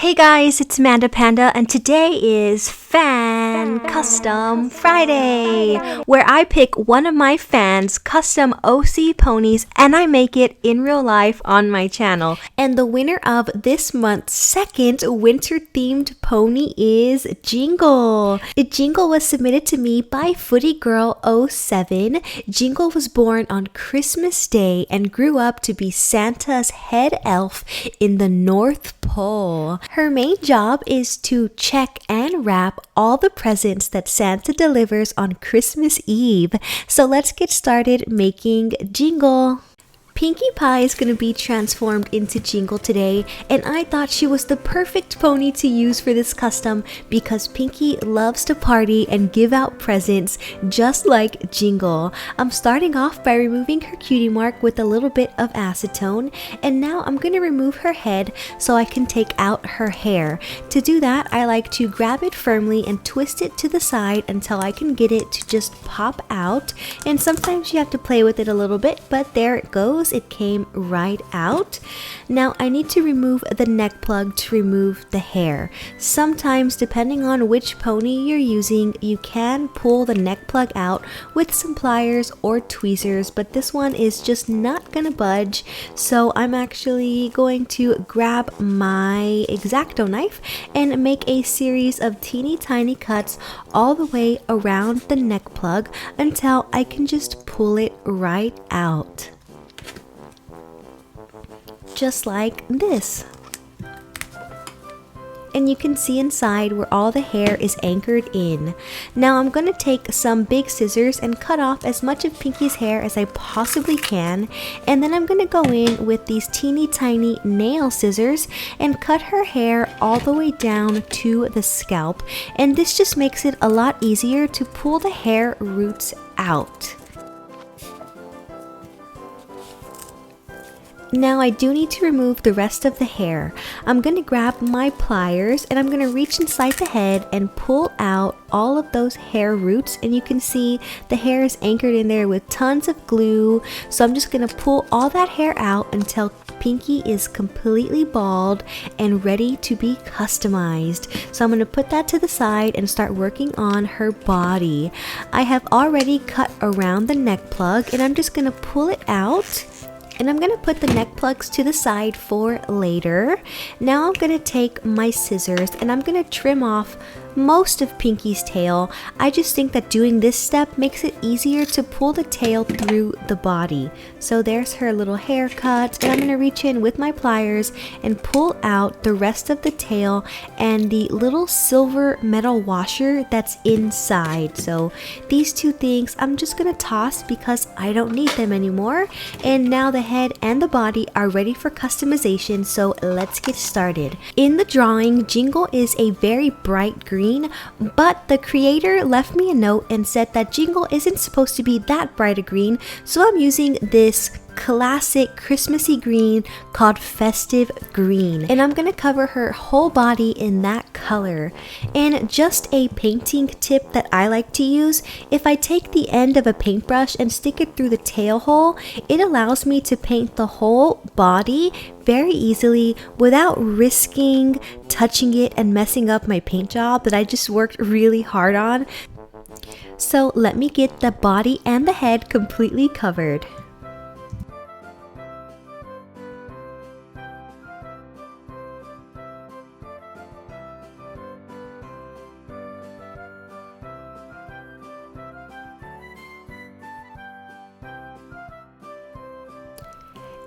Hey guys, it's MandaPanda, and today is Fan Custom Friday, where I pick one of my fans' custom OC ponies and I make it in real life on my channel. And the winner of this month's second winter-themed pony is Jingle. Jingle was submitted to me by FootyGirl07. Jingle was born on Christmas Day and grew up to be Santa's head elf in the North Pole. Her main job is to check and wrap all the presents that Santa delivers on Christmas Eve. So let's get started making Jingle. Pinkie Pie is going to be transformed into Jingle today, and I thought she was the perfect pony to use for this custom because Pinkie loves to party and give out presents just like Jingle. I'm starting off by removing her cutie mark with a little bit of acetone, and now I'm going to remove her head so I can take out her hair. To do that, I like to grab it firmly and twist it to the side until I can get it to just pop out, and sometimes you have to play with it a little bit, but there it goes. It came right out. Now I need to remove the neck plug to remove the hair. Sometimes, depending on which pony you're using, you can pull the neck plug out with some pliers or tweezers, but this one is just not gonna budge, so I'm actually going to grab my X-Acto knife and make a series of teeny tiny cuts all the way around the neck plug until I can just pull it right out. Just like this. And you can see inside where all the hair is anchored in. Now I'm going to take some big scissors and cut off as much of Pinkie's hair as I possibly can, and then I'm going to go in with these teeny tiny nail scissors and cut her hair all the way down to the scalp, and this just makes it a lot easier to pull the hair roots out. Now I do need to remove the rest of the hair. I'm going to grab my pliers and I'm going to reach inside the head and pull out all of those hair roots, and you can see the hair is anchored in there with tons of glue. So I'm just going to pull all that hair out until Pinkie is completely bald and ready to be customized. So I'm going to put that to the side and start working on her body. I have already cut around the neck plug and I'm just going to pull it out. And I'm going to put the neck plugs to the side for later. Now I'm going to take my scissors and I'm going to trim off most of Pinkie's tail. I just think that doing this step makes it easier to pull the tail through the body. So there's her little haircut, and I'm going to reach in with my pliers and pull out the rest of the tail and the little silver metal washer that's inside. So these two things I'm just going to toss because I don't need them anymore. And now the head and the body are ready for customization, so let's get started. In the drawing, Jingle is a very bright green, but the creator left me a note and said that Jingle isn't supposed to be that bright a green, so I'm using this classic Christmassy green called Festive Green, and I'm gonna cover her whole body in that color. And just a painting tip that I like to use, if I take the end of a paintbrush and stick it through the tail hole, it allows me to paint the whole body very easily without risking touching it and messing up my paint job that I just worked really hard on. So let me get the body and the head completely covered.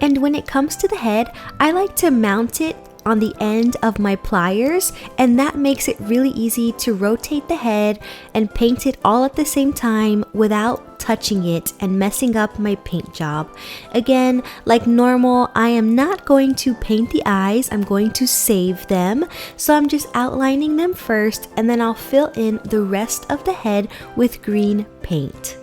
And when it comes to the head, I like to mount it on the end of my pliers, and that makes it really easy to rotate the head and paint it all at the same time without touching it and messing up my paint job. Again, like normal, I am not going to paint the eyes, I'm going to save them. So I'm just outlining them first, and then I'll fill in the rest of the head with green paint.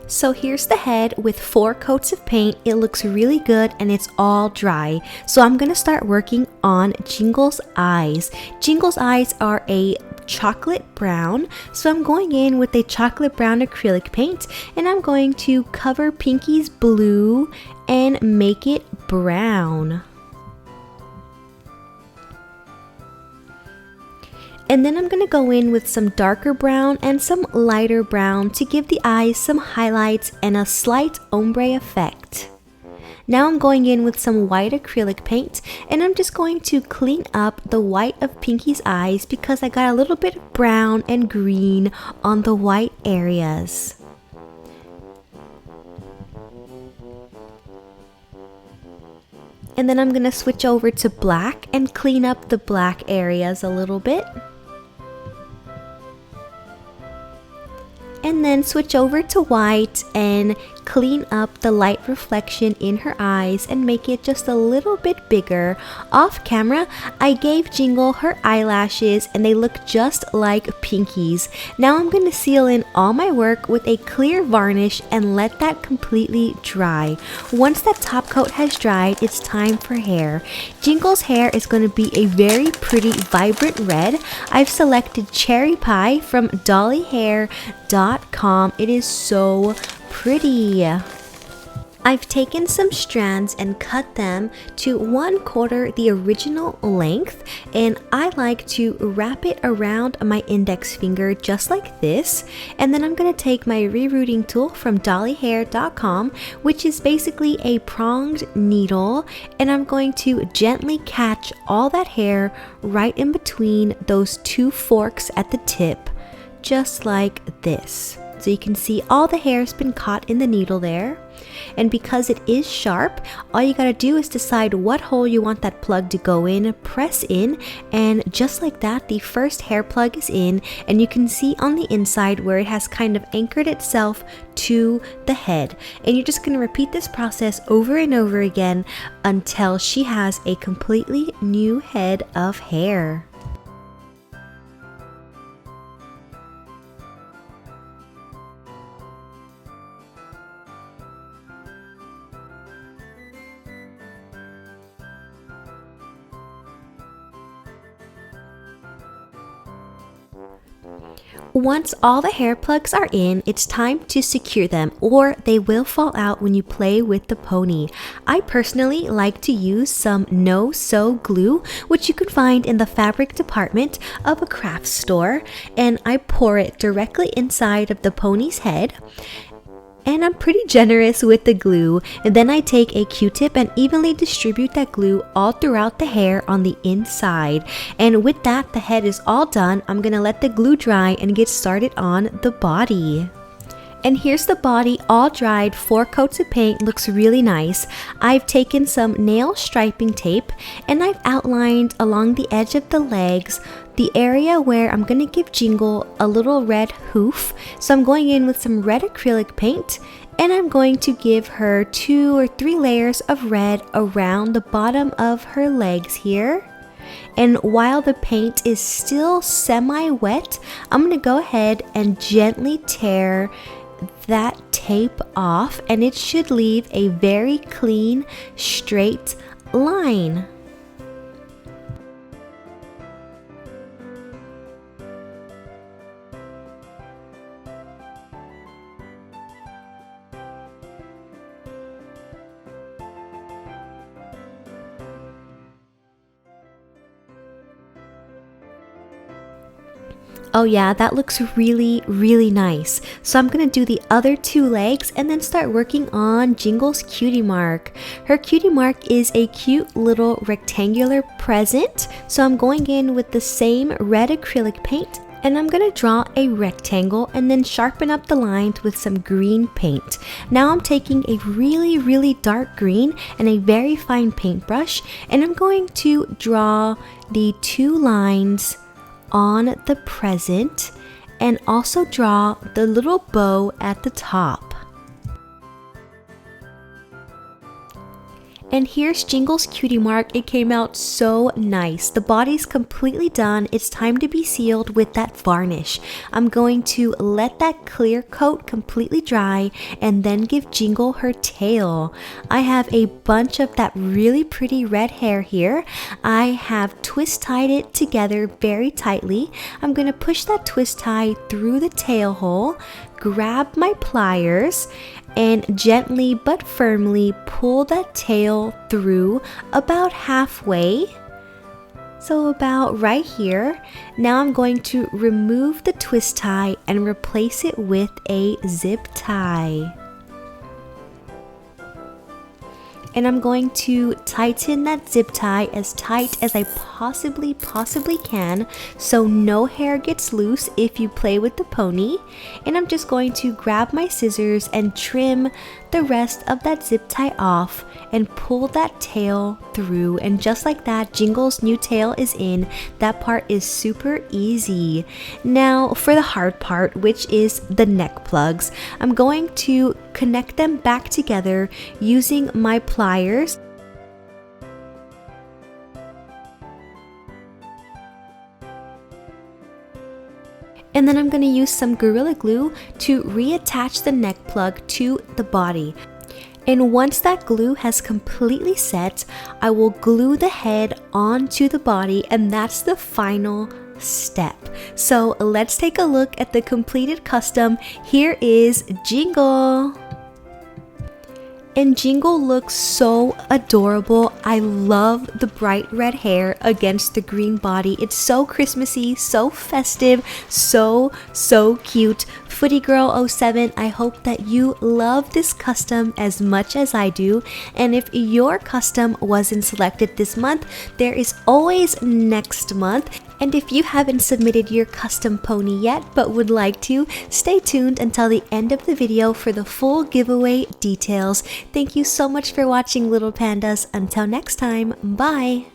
So here's the head with 4 coats of paint. It looks really good and it's all dry. So I'm gonna start working on Jingle's eyes. Jingle's eyes are a chocolate brown, so I'm going in with a chocolate brown acrylic paint and I'm going to cover Pinky's blue and make it brown. And then I'm going to go in with some darker brown and some lighter brown to give the eyes some highlights and a slight ombre effect. Now I'm going in with some white acrylic paint and I'm just going to clean up the white of Pinky's eyes because I got a little bit of brown and green on the white areas. And then I'm going to switch over to black and clean up the black areas a little bit. And then switch over to white and clean up the light reflection in her eyes and make it just a little bit bigger. Off camera, I gave Jingle her eyelashes and they look just like Pinky's. Now I'm going to seal in all my work with a clear varnish and let that completely dry. Once that top coat has dried, it's time for hair. Jingle's hair is going to be a very pretty, vibrant red. I've selected Cherry Pie from dollyhair.com. It is so pretty. I've taken some strands and cut them to 1/4 the original length, and I like to wrap it around my index finger just like this. And then I'm going to take my rerouting tool from dollyhair.com, which is basically a pronged needle, and I'm going to gently catch all that hair right in between those 2 forks at the tip, just like this. So you can see all the hair has been caught in the needle there. And because it is sharp, all you gotta do is decide what hole you want that plug to go in, press in, and just like that, the first hair plug is in, and you can see on the inside where it has kind of anchored itself to the head. And you're just gonna repeat this process over and over again until she has a completely new head of hair. Once all the hair plugs are in, it's time to secure them or they will fall out when you play with the pony. I personally like to use some no-sew glue, which you can find in the fabric department of a craft store, and I pour it directly inside of the pony's head. And I'm pretty generous with the glue, and then I take a Q-tip and evenly distribute that glue all throughout the hair on the inside. And with that, the head is all done. I'm gonna let the glue dry and get started on the body. And here's the body all dried, 4 coats of paint, looks really nice. I've taken some nail striping tape and I've outlined along the edge of the legs the area where I'm going to give Jingle a little red hoof. So I'm going in with some red acrylic paint and I'm going to give her 2 or 3 layers of red around the bottom of her legs here. And while the paint is still semi-wet, I'm going to go ahead and gently tear that tape off, and it should leave a very clean, straight line. Oh yeah, that looks really, really nice. So I'm gonna do the other 2 legs and then start working on Jingle's cutie mark. Her cutie mark is a cute little rectangular present. So I'm going in with the same red acrylic paint and I'm gonna draw a rectangle and then sharpen up the lines with some green paint. Now I'm taking a really, really dark green and a very fine paintbrush, and I'm going to draw the 2 lines on the present and also draw the little bow at the top. And here's Jingle's cutie mark. It came out so nice. The body's completely done. It's time to be sealed with that varnish. I'm going to let that clear coat completely dry and then give Jingle her tail. I have a bunch of that really pretty red hair here. I have twist tied it together very tightly. I'm going to push that twist tie through the tail hole, grab my pliers, and gently but firmly pull that tail through about halfway. So about right here. Now I'm going to remove the twist tie and replace it with a zip tie. And I'm going to tighten that zip tie as tight as I possibly can so no hair gets loose if you play with the pony. And I'm just going to grab my scissors and trim the rest of that zip tie off and pull that tail through, and just like that, Jingle's new tail is in. That part is super easy. Now for the hard part, which is the neck plugs, I'm going to connect them back together using my pliers. And then I'm going to use some Gorilla Glue to reattach the neck plug to the body. And once that glue has completely set, I will glue the head onto the body, and that's the final step. So let's take a look at the completed custom. Here is Jingle. And Jingle looks so adorable. I love the bright red hair against the green body. It's so Christmassy, so festive, so cute. Footy Girl 07, I hope that you love this custom as much as I do. And if your custom wasn't selected this month, there is always next month. And if you haven't submitted your custom pony yet but would like to, stay tuned until the end of the video for the full giveaway details. Thank you so much for watching, little pandas. Until next time, bye!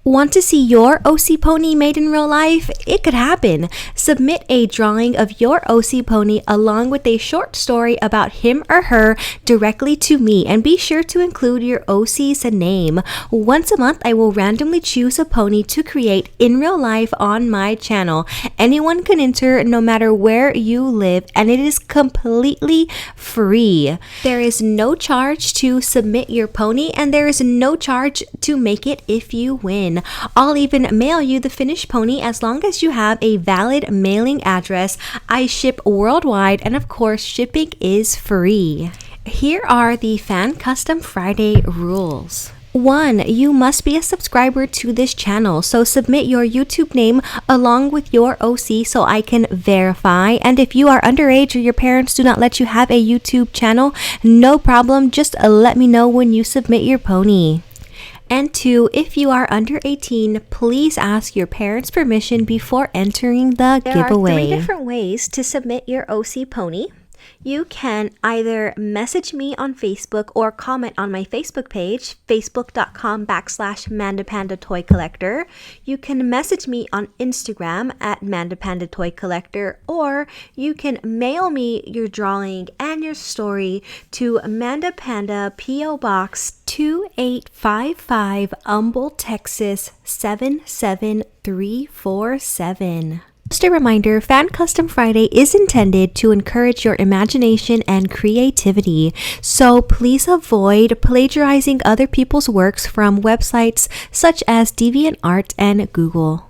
Want to see your OC pony made in real life? It could happen. Submit a drawing of your OC pony along with a short story about him or her directly to me, and be sure to include your OC's name. Once a month, I will randomly choose a pony to create in real life on my channel. Anyone can enter no matter where you live, and it is completely free. There is no charge to submit your pony, and there is no charge to make it if you win. I'll even mail you the finished pony as long as you have a valid mailing address. I ship worldwide, and of course, shipping is free. Here are the Fan Custom Friday rules. 1. You must be a subscriber to this channel, so submit your YouTube name along with your OC so I can verify. And if you are underage or your parents do not let you have a YouTube channel, no problem, just let me know when you submit your pony. And 2, if you are under 18, please ask your parents' permission before entering the giveaway. There are 3 different ways to submit your OC pony. You can either message me on Facebook or comment on my Facebook page, facebook.com/MandaPanda Toy Collector. You can message me on Instagram at MandaPanda Toy Collector, or you can mail me your drawing and your story to MandaPanda P.O. Box 2855, Humble, Texas 77347. Just a reminder, Fan Custom Friday is intended to encourage your imagination and creativity, so please avoid plagiarizing other people's works from websites such as DeviantArt and Google.